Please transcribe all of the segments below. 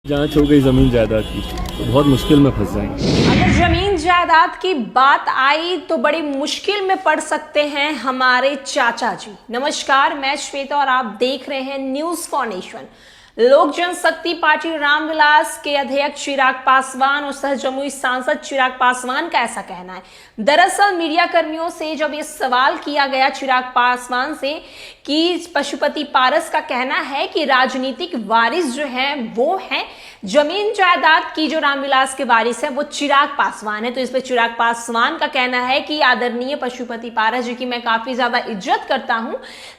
जांच हो गई जमीन जायदाद की तो बहुत मुश्किल में फंस जाएंगे। अगर जमीन जायदाद की बात आई तो बड़ी मुश्किल में पड़ सकते हैं हमारे चाचा जी। नमस्कार, मैं श्वेता और आप देख रहे हैं न्यूज फॉर नेशन। लोक जनशक्ति पार्टी रामविलास के अध्यक्ष चिराग पासवान और सहजमुई सांसद चिराग पासवान का ऐसा कहना है। दरअसल मीडिया कर्मियों से जब ये सवाल किया गया चिराग पासवान से कि पशुपति पारस का कहना है कि राजनीतिक वारिस जो है वो है जमीन जायदाद की, जो रामविलास के वारिस है वो चिराग पासवान है, तो इस पर चिराग पासवान का कहना है कि आदरणीय पशुपति पारस जी की मैं काफी ज्यादा इज्जत करता हूं,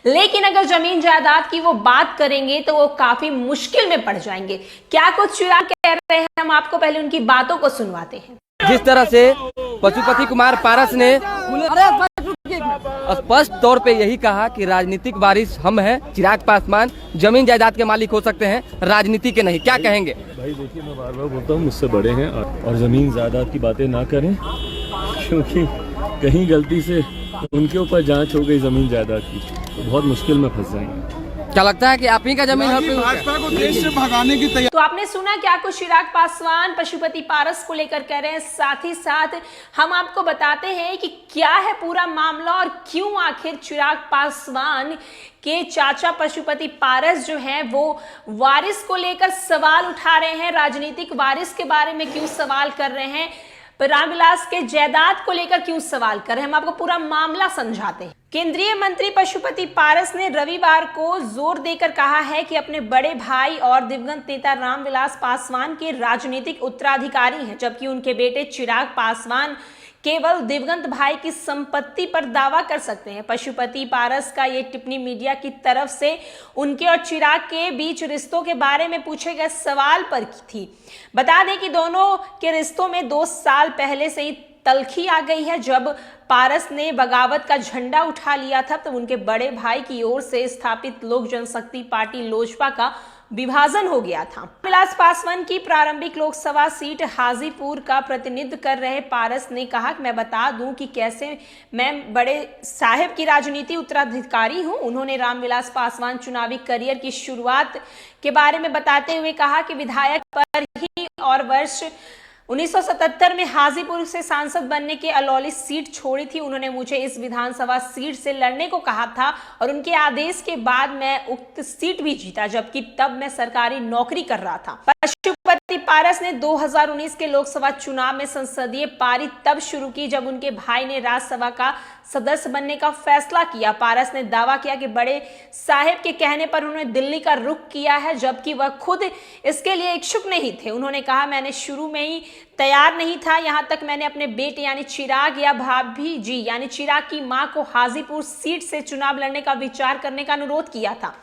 लेकिन अगर जमीन जायदाद की वो बात करेंगे तो वो काफी मुश्किल में पड़ जाएंगे। क्या कुछ चिराग कह रहे हैं, हम आपको पहले उनकी बातों को सुनवाते हैं। जिस तरह से पशुपति कुमार पारस ने स्पष्ट तौर पे यही कहा कि राजनीतिक वारिस हम हैं, चिराग पासवान जमीन जायदाद के मालिक हो सकते हैं, राजनीति के नहीं। क्या कहेंगे? भाई देखिए, मैं बार बार बोलता हूँ मुझसे बड़े हैं और जमीन जायदाद की बातें ना करें, क्योंकि कहीं गलती से उनके ऊपर जांच हो गई जमीन जायदाद की तो बहुत मुश्किल में फंस जाएंगे। क्या लगता है कि आप ही का जमीन भाजपा को देश से भगाने की तैयारी। तो आपने सुना क्या कुछ चिराग पासवान पशुपति पारस को लेकर कह रहे हैं। साथ ही साथ हम आपको बताते हैं कि क्या है पूरा मामला और क्यों आखिर चिराग पासवान के चाचा पशुपति पारस जो हैं वो वारिस को लेकर सवाल उठा रहे हैं, राजनीतिक वारिस के बारे में क्यों सवाल कर रहे हैं, रामविलास के जायदाद को लेकर क्यों सवाल कर रहे हैं, हम आपको पूरा मामला समझाते हैं। केंद्रीय मंत्री पशुपति पारस ने रविवार को जोर देकर कहा है कि अपने बड़े भाई और दिवंगत नेता रामविलास पासवान के राजनीतिक उत्तराधिकारी हैं, जबकि उनके बेटे चिराग पासवान केवल दिवंगत भाई की संपत्ति पर दावा कर सकते हैं। पशुपति पारस का ये टिप्पणी मीडिया की तरफ से उनके और चिराग के बीच रिश्तों के बारे में पूछे गए सवाल पर की थी। बता दें कि दोनों के रिश्तों में 2 साल पहले से ही तल्खी आ गई है। जब पारस ने बगावत का झंडा उठा लिया था तो उनके बड़े भाई की ओर से स्थापित लोक जनशक्ति पार्टी लोजपा का विभाजन हो गया था। रामविलास पासवान की प्रारंभिक लोकसभा सीट हाजीपुर का प्रतिनिधित्व कर रहे पारस ने कहा कि मैं बता दूं कि कैसे मैं बड़े साहब की राजनीति उत्तराधिकारी हूं। उन्होंने रामविलास पासवान चुनावी करियर की शुरुआत के बारे में बताते हुए कहा कि विधायक पर ही और वर्ष 1977 में हाजीपुर से सांसद बनने के अलौली सीट छोड़ी थी। उन्होंने मुझे इस विधानसभा सीट से लड़ने को कहा था और उनके आदेश के बाद मैं उक्त सीट भी जीता, जबकि तब मैं सरकारी नौकरी कर रहा था। पशुपति पारस ने 2019 के लोकसभा चुनाव में संसदीय पारी तब शुरू की जब उनके भाई ने राज्यसभा का सदस्य बनने का फैसला किया। पारस ने दावा किया कि बड़े साहब के कहने पर उन्होंने दिल्ली का रुख किया है, जबकि वह खुद इसके लिए इच्छुक नहीं थे। उन्होंने कहा, मैंने शुरू में ही तैयार नहीं था, यहां तक मैंने अपने बेटे यानी चिराग या भाभी जी यानी चिराग की मां को हाजीपुर सीट से चुनाव लड़ने का विचार करने का अनुरोध किया था।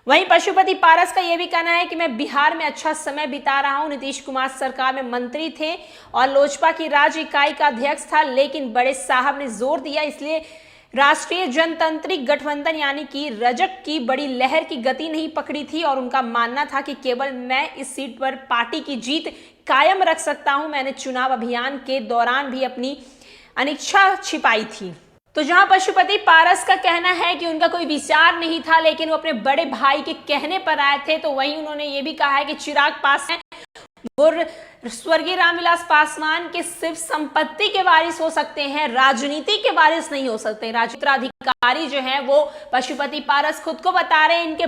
वहीं पशुपति पारस का यह भी कहना है कि मैं बिहार में अच्छा समय बिता रहा हूं। नीतीश कुमार सरकार में मंत्री थे और लोजपा की राज्य इकाई का अध्यक्ष था, लेकिन बड़े साहब ने जोर दिया, इसलिए राष्ट्रीय जनतांत्रिक गठबंधन यानी कि रजक की बड़ी लहर की गति नहीं पकड़ी थी और उनका मानना था कि केवल मैं इस सीट पर पार्टी की जीत कायम रख सकता हूं। मैंने चुनाव अभियान के दौरान भी अपनी अनिच्छा छिपाई थी। तो जहां पशुपति पारस का कहना है कि उनका कोई विचार नहीं था, लेकिन वो अपने बड़े भाई के कहने पर आए थे, तो वहीं उन्होंने ये भी कहा है कि चिराग पासवान और स्वर्गीय रामविलास पासवान के सिर्फ संपत्ति के वारिस हो सकते हैं, राजनीति के वारिस नहीं हो सकते। राजनीतिक अधिकारी जो है वो पशुपति पारस खुद को बता रहे हैं, इनके